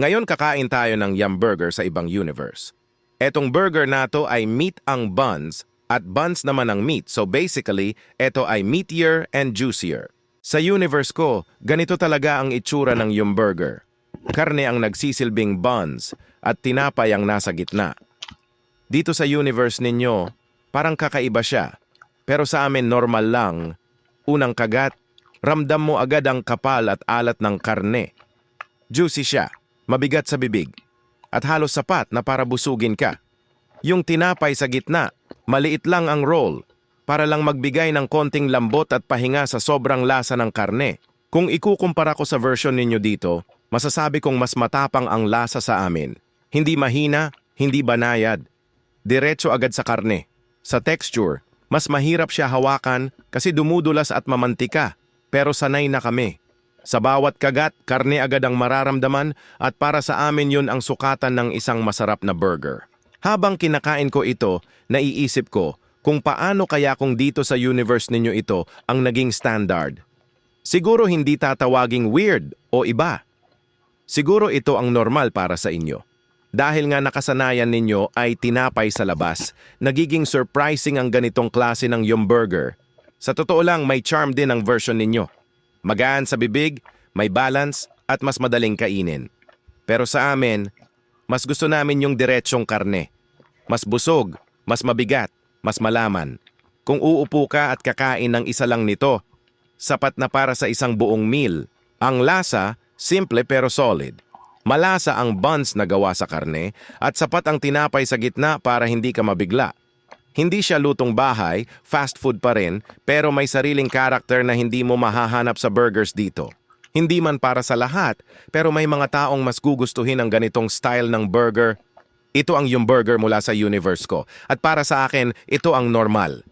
Ngayon kakain tayo ng Yum Burger sa ibang universe. Etong burger na to ay meat ang buns at buns naman ang meat. So basically, eto ay meatier and juicier. Sa universe ko, ganito talaga ang itsura ng Yum Burger. Karne ang nagsisilbing buns at tinapay ang nasa gitna. Dito sa universe ninyo, parang kakaiba siya. Pero sa amin normal lang. Unang kagat, ramdam mo agad ang kapal at alat ng karne. Juicy siya, mabigat sa bibig, at halos sapat na para busugin ka. Yung tinapay sa gitna, maliit lang ang roll, para lang magbigay ng konting lambot at pahinga sa sobrang lasa ng karne. Kung ikukumpara ko sa version ninyo dito, masasabi kong mas matapang ang lasa sa amin. Hindi mahina, hindi banayad. Diretso agad sa karne. Sa texture, mas mahirap siya hawakan kasi dumudulas at mamantika, pero sanay na kami. Sa bawat kagat, karne agad ang mararamdaman at para sa amin yun ang sukatan ng isang masarap na burger. Habang kinakain ko ito, naiisip ko kung paano kaya kung dito sa universe ninyo ito ang naging standard. Siguro hindi tatawaging weird o iba. Siguro ito ang normal para sa inyo. Dahil nga nakasanayan ninyo ay tinapay sa labas, nagiging surprising ang ganitong klase ng Yum Burger. Sa totoo lang, may charm din ang version ninyo. Magaan sa bibig, may balance, at mas madaling kainin. Pero sa amin, mas gusto namin yung diretsyong karne. Mas busog, mas mabigat, mas malaman. Kung uupo ka at kakain ng isa lang nito, sapat na para sa isang buong meal. Ang lasa, simple pero solid. Malasa ang buns na gawa sa karne at sapat ang tinapay sa gitna para hindi ka mabigla. Hindi siya lutong bahay, fast food pa rin, pero may sariling karakter na hindi mo mahahanap sa burgers dito. Hindi man para sa lahat, pero may mga taong mas gugustuhin ang ganitong style ng burger. Ito ang Yum Burger mula sa universe ko. At para sa akin, ito ang normal.